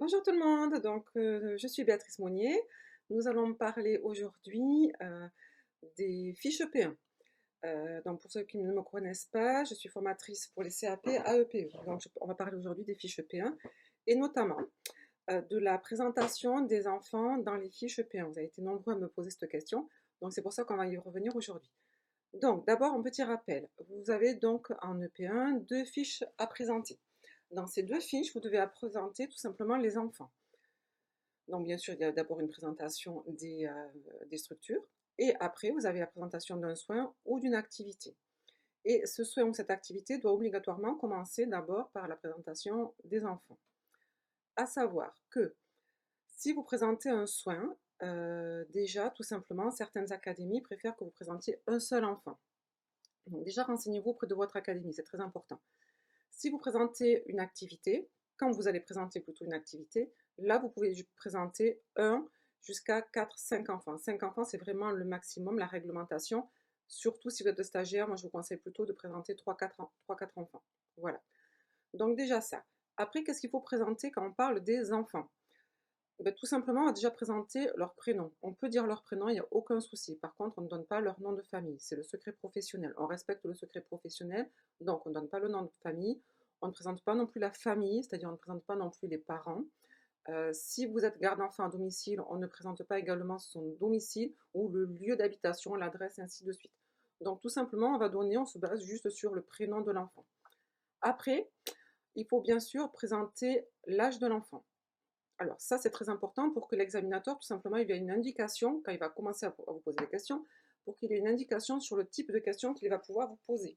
Bonjour tout le monde, je suis Béatrice Monnier. Nous allons parler aujourd'hui des fiches P1. Donc pour ceux qui ne me connaissent pas, je suis formatrice pour les CAP AEPE. On va parler aujourd'hui des fiches P1 et notamment de la présentation des enfants dans les fiches P1. Vous avez été nombreux à me poser cette question, donc c'est pour ça qu'on va y revenir aujourd'hui. Donc d'abord un petit rappel. Vous avez donc en EP1 deux fiches à présenter. Dans ces deux fiches, vous devez présenter tout simplement les enfants. Donc, bien sûr, il y a d'abord une présentation des structures, et après, vous avez la présentation d'un soin ou d'une activité. Et ce soin ou cette activité doit obligatoirement commencer d'abord par la présentation des enfants. À savoir que si vous présentez un soin, déjà, tout simplement, certaines académies préfèrent que vous présentiez un seul enfant. Donc, déjà, renseignez-vous auprès de votre académie, c'est très important. Si vous présentez une activité, quand vous allez présenter plutôt une activité, là, vous pouvez présenter un jusqu'à 4, 5 enfants. 5 enfants, c'est vraiment le maximum, la réglementation. Surtout si vous êtes de stagiaire, moi, je vous conseille plutôt de présenter 3-4 enfants. Voilà. Donc déjà ça. Après, qu'est-ce qu'il faut présenter quand on parle des enfants? Tout simplement, on va déjà présenter leur prénom. On peut dire leur prénom, il n'y a aucun souci. Par contre, on ne donne pas leur nom de famille. C'est le secret professionnel. On respecte le secret professionnel, donc on ne donne pas le nom de famille. On ne présente pas non plus la famille, c'est-à-dire on ne présente pas non plus les parents. Si vous êtes garde d'enfant à domicile, on ne présente pas également son domicile ou le lieu d'habitation, l'adresse, ainsi de suite. Donc tout simplement, on se base juste sur le prénom de l'enfant. Après, il faut bien sûr présenter l'âge de l'enfant. Alors ça, c'est très important pour que l'examinateur, tout simplement, il ait une indication, quand il va commencer à vous poser des questions, pour qu'il ait une indication sur le type de questions qu'il va pouvoir vous poser.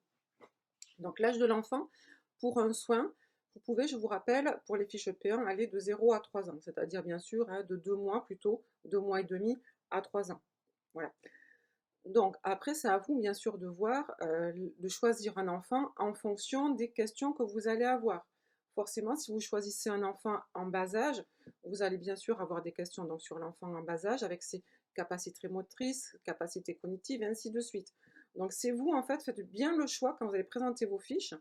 Donc l'âge de l'enfant, pour un soin, vous pouvez, je vous rappelle, pour les fiches P1, aller de 0 à 3 ans, c'est-à-dire bien sûr de 2 mois plutôt, 2 mois et demi à 3 ans. Voilà. Donc après, c'est à vous bien sûr de voir, de choisir un enfant en fonction des questions que vous allez avoir. Forcément, si vous choisissez un enfant en bas âge, vous allez bien sûr avoir des questions donc, sur l'enfant en bas âge avec ses capacités motrices, capacités cognitives et ainsi de suite. Donc c'est vous en fait, faites bien le choix quand vous allez présenter vos fiches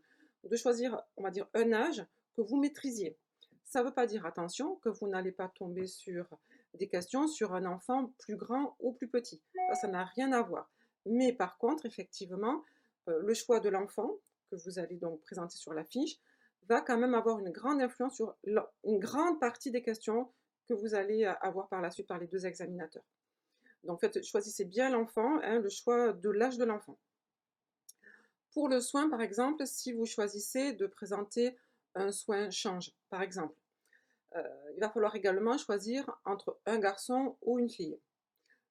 de choisir, on va dire, un âge que vous maîtrisiez. Ça ne veut pas dire, attention, que vous n'allez pas tomber sur des questions sur un enfant plus grand ou plus petit. Ça n'a rien à voir. Mais par contre, effectivement, le choix de l'enfant que vous allez donc présenter sur la fiche va quand même avoir une grande influence sur une grande partie des questions que vous allez avoir par la suite par les deux examinateurs. Donc, en fait, choisissez bien l'enfant, hein, le choix de l'âge de l'enfant. Pour le soin, par exemple, si vous choisissez de présenter un soin change, par exemple, il va falloir également choisir entre un garçon ou une fille.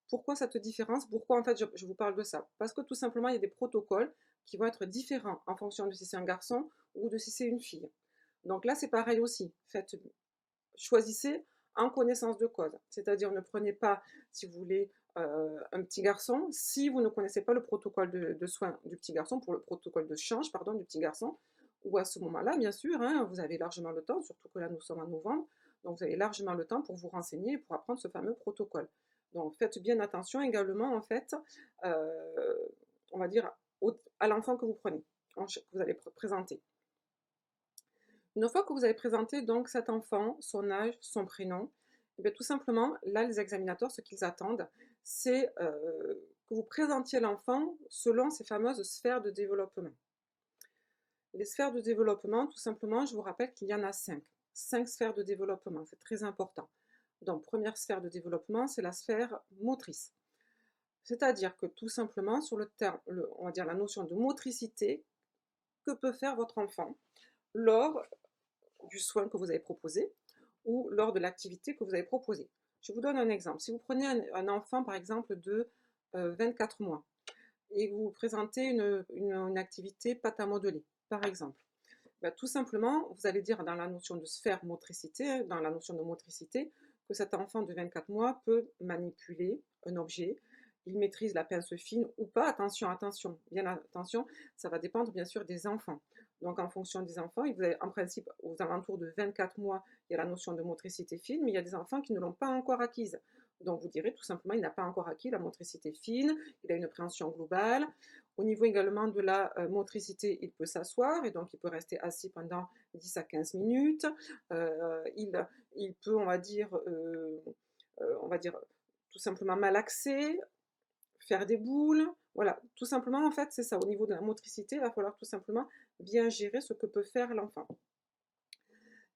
Pourquoi cette différence? Pourquoi en fait je vous parle de ça? Parce que tout simplement, il y a des protocoles qui vont être différents en fonction de si c'est un garçon ou de si c'est une fille. Donc là, c'est pareil aussi. Choisissez en connaissance de cause. C'est-à-dire, ne prenez pas, si vous voulez, un petit garçon, si vous ne connaissez pas le protocole de soins du petit garçon, pour le protocole de change, pardon, du petit garçon, ou à ce moment-là, bien sûr, hein, vous avez largement le temps, surtout que là, nous sommes en novembre, donc vous avez largement le temps pour vous renseigner et pour apprendre ce fameux protocole. Donc faites bien attention également, en fait, euh, on va dire, à l'enfant que vous prenez, que vous allez présenter. Une fois que vous avez présenté donc cet enfant, son âge, son prénom, et bien, tout simplement, là, les examinateurs, ce qu'ils attendent, c'est que vous présentiez l'enfant selon ces fameuses sphères de développement. Les sphères de développement, tout simplement, je vous rappelle qu'il y en a 5. 5 sphères de développement, c'est très important. Donc, première sphère de développement, c'est la sphère motrice. C'est-à-dire que tout simplement, sur le terme, on va dire la notion de motricité, que peut faire votre enfant lors du soin que vous avez proposé ou lors de l'activité que vous avez proposée. Je vous donne un exemple. Si vous prenez un enfant, par exemple, de 24 mois et vous présentez une activité pâte à modeler, par exemple, tout simplement, vous allez dire dans la notion de sphère motricité, dans la notion de motricité, que cet enfant de 24 mois peut manipuler un objet, il maîtrise la pince fine ou pas. Attention, attention, bien attention, ça va dépendre bien sûr des enfants. Donc en fonction des enfants, vous avez en principe aux alentours de 24 mois, il y a la notion de motricité fine, mais il y a des enfants qui ne l'ont pas encore acquise. Donc vous direz tout simplement, il n'a pas encore acquis la motricité fine, il a une appréhension globale, Au niveau également de la motricité, il peut s'asseoir et donc il peut rester assis pendant 10 à 15 minutes. Il peut, on va dire, tout simplement malaxer, faire des boules. Voilà, tout simplement, en fait, c'est ça. Au niveau de la motricité, il va falloir tout simplement bien gérer ce que peut faire l'enfant.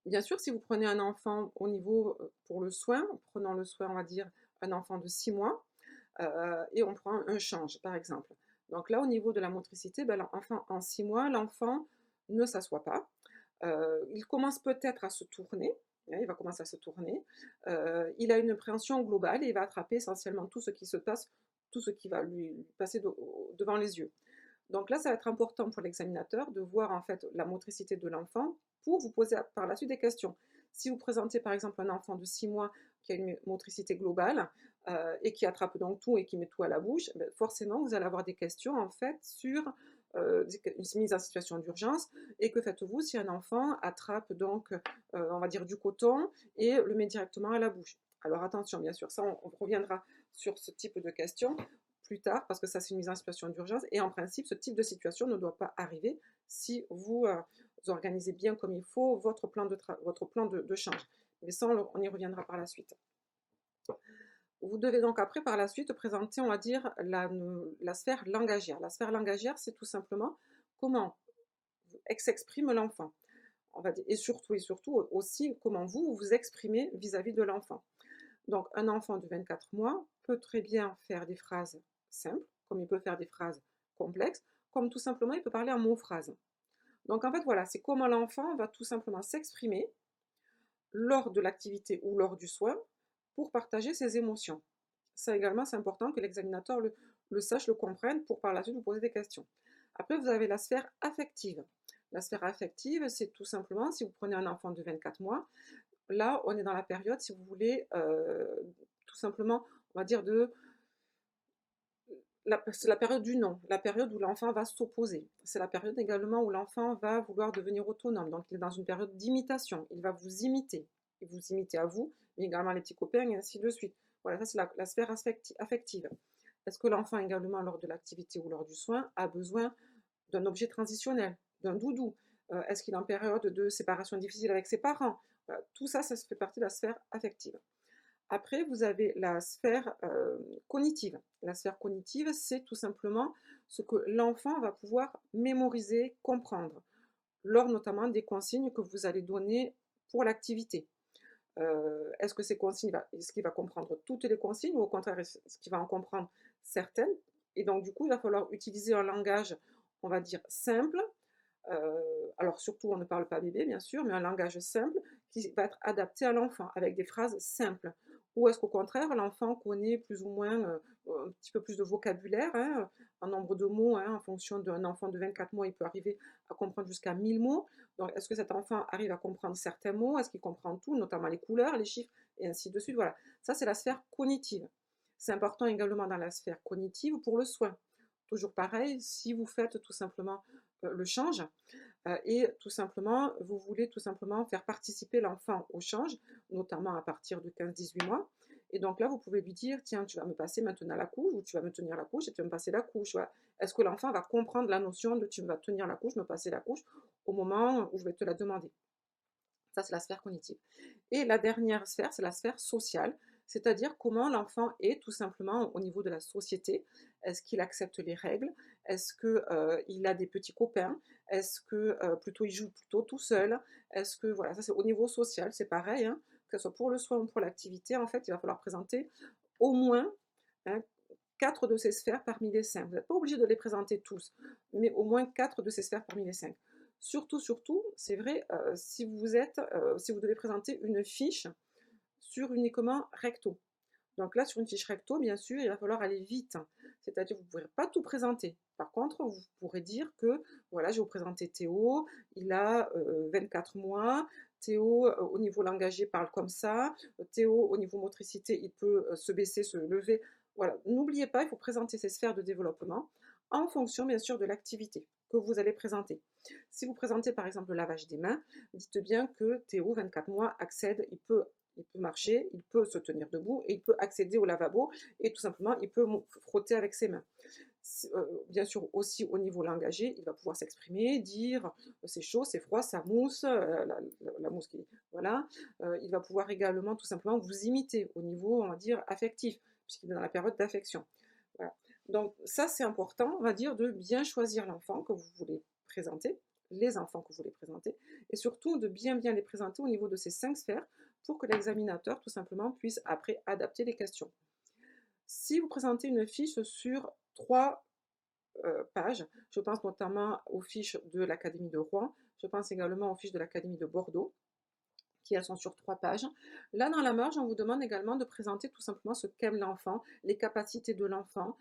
Bien sûr, si vous prenez un enfant au niveau pour le soin, prenons le soin, on va dire, un enfant de 6 mois, et on prend un change, par exemple. Donc là, au niveau de la motricité, ben, l'enfant, en 6 mois, l'enfant ne s'assoit pas. Il commence peut-être à se tourner, hein, il va commencer à se tourner. Il a une appréhension globale et il va attraper essentiellement tout ce qui se passe, tout ce qui va lui passer devant les yeux. Donc là, ça va être important pour l'examinateur de voir en fait la motricité de l'enfant pour vous poser par la suite des questions. Si vous présentez par exemple un enfant de 6 mois qui a une motricité globale et qui attrape donc tout et qui met tout à la bouche, ben forcément vous allez avoir des questions en fait sur une mise en situation d'urgence. Et que faites-vous si un enfant attrape donc, on va dire, du coton et le met directement à la bouche? Alors attention, bien sûr, ça on reviendra sur ce type de questions plus tard, parce que ça c'est une mise en situation d'urgence, et en principe ce type de situation ne doit pas arriver si vous, organisez bien comme il faut votre plan de change. Mais ça on y reviendra par la suite. Vous devez donc après par la suite présenter, on va dire, la sphère langagière. La sphère langagière, c'est tout simplement comment s'exprime l'enfant. On va dire, et surtout aussi comment vous vous exprimez vis-à-vis de l'enfant. Donc un enfant de 24 mois peut très bien faire des phrases simples, comme il peut faire des phrases complexes, comme tout simplement il peut parler en mots-phrases. Donc en fait voilà, c'est comment l'enfant va tout simplement s'exprimer lors de l'activité ou lors du soin pour partager ses émotions. Ça également, c'est important que l'examinateur le sache, le comprenne pour par la suite vous poser des questions. Après, vous avez la sphère affective. La sphère affective, c'est tout simplement, si vous prenez un enfant de 24 mois, là, on est dans la période, si vous voulez, tout simplement, on va dire c'est la période du non, la période où l'enfant va s'opposer. C'est la période également où l'enfant va vouloir devenir autonome. Donc, il est dans une période d'imitation. Il va vous imiter. Il vous imite à vous, mais également les petits copains, et ainsi de suite. Voilà, ça, c'est la sphère affective. Est-ce que l'enfant, également, lors de l'activité ou lors du soin, a besoin d'un objet transitionnel, d'un doudou? Est-ce qu'il est en période de séparation difficile avec ses parents? Voilà, tout ça, ça fait partie de la sphère affective. Après, vous avez la sphère cognitive. La sphère cognitive, c'est tout simplement ce que l'enfant va pouvoir mémoriser, comprendre, lors notamment des consignes que vous allez donner pour l'activité. Est-ce que ces consignes, est-ce qu'il va comprendre toutes les consignes ou au contraire, est-ce qu'il va en comprendre certaines? Et donc, du coup, il va falloir utiliser un langage, on va dire, simple. Alors, surtout, on ne parle pas bébé, bien sûr, mais un langage simple qui va être adapté à l'enfant, avec des phrases simples. Ou est-ce qu'au contraire, l'enfant connaît plus ou moins un petit peu plus de vocabulaire, hein, un nombre de mots, hein, en fonction d'un enfant de 24 mois, il peut arriver à comprendre jusqu'à 1000 mots. Donc, est-ce que cet enfant arrive à comprendre certains mots? Est-ce qu'il comprend tout, notamment les couleurs, les chiffres, et ainsi de suite? Voilà, ça c'est la sphère cognitive. C'est important également dans la sphère cognitive pour le soin. Toujours pareil, si vous faites tout simplement le change, et tout simplement, vous voulez tout simplement faire participer l'enfant au change, notamment à partir de 15-18 mois. Et donc là, vous pouvez lui dire, tiens, tu vas me passer maintenant la couche, ou tu vas me tenir la couche et tu vas me passer la couche. Voilà. Est-ce que l'enfant va comprendre la notion de tu vas tenir la couche, me passer la couche au moment où je vais te la demander? Ça, c'est la sphère cognitive. Et la dernière sphère, c'est la sphère sociale, c'est-à-dire comment l'enfant est tout simplement au niveau de la société. Est-ce qu'il accepte les règles? Est-ce qu'il a des petits copains? Est-ce que plutôt il joue plutôt tout seul? Est-ce que, voilà, ça c'est au niveau social, c'est pareil, hein, que ce soit pour le soin ou pour l'activité, en fait, il va falloir présenter au moins, hein, 4 de ces sphères parmi les 5. Vous n'êtes pas obligé de les présenter tous, mais au moins 4 de ces sphères parmi les 5. Surtout, c'est vrai, si si vous devez présenter une fiche sur uniquement recto. Donc là, sur une fiche recto, bien sûr, il va falloir aller vite. C'est-à-dire, vous ne pourrez pas tout présenter. Par contre, vous pourrez dire que, voilà, je vais vous présenter Théo, il a 24 mois, Théo, au niveau langagé, parle comme ça, Théo, au niveau motricité, il peut se baisser, se lever. Voilà, n'oubliez pas, il faut présenter ces sphères de développement en fonction, bien sûr, de l'activité que vous allez présenter. Si vous présentez, par exemple, le lavage des mains, dites bien que Théo, 24 mois, accède, il peut marcher, il peut se tenir debout et il peut accéder au lavabo et tout simplement il peut frotter avec ses mains. Bien sûr aussi au niveau langagier, il va pouvoir s'exprimer, dire c'est chaud, c'est froid, ça mousse, la mousse qui, voilà. Il va pouvoir également tout simplement vous imiter au niveau, on va dire, affectif, puisqu'il est dans la période d'affection. Voilà. Donc ça, c'est important, on va dire, de bien choisir l'enfant que vous voulez présenter, les enfants que vous voulez présenter, et surtout de bien les présenter au niveau de ces 5 sphères pour que l'examinateur, tout simplement, puisse après adapter les questions. Si vous présentez une fiche sur 3 pages, je pense notamment aux fiches de l'Académie de Rouen, je pense également aux fiches de l'Académie de Bordeaux, qui elles sont sur 3 pages. Là, dans la marge, on vous demande également de présenter tout simplement ce qu'aime l'enfant, les capacités de l'enfant,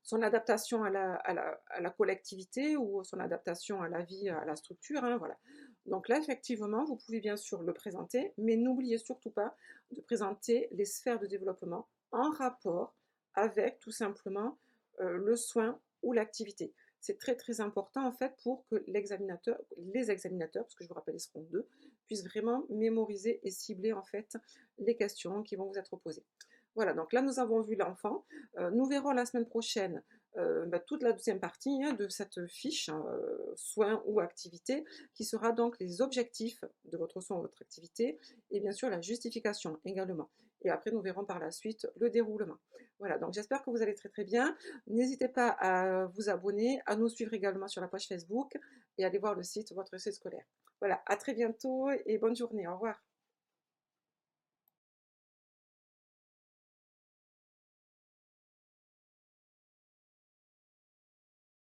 son adaptation à la collectivité ou son adaptation à la vie, à la structure, hein, voilà. Donc là, effectivement, vous pouvez bien sûr le présenter, mais n'oubliez surtout pas de présenter les sphères de développement en rapport avec tout simplement le soin ou l'activité. C'est très très important en fait pour que l'examinateur, les examinateurs, parce que je vous rappelle, ils seront deux, puissent vraiment mémoriser et cibler en fait les questions qui vont vous être posées. Voilà, donc là nous avons vu l'enfant. Nous verrons la semaine prochaine toute la deuxième partie hein, de cette fiche soins ou activité, qui sera donc les objectifs de votre soin ou votre activité, et bien sûr la justification également. Et après nous verrons par la suite le déroulement. Voilà, donc j'espère que vous allez très très bien. N'hésitez pas à vous abonner, à nous suivre également sur la page Facebook et à aller voir le site Votre Réussite scolaire. Voilà, à très bientôt et bonne journée. Au revoir.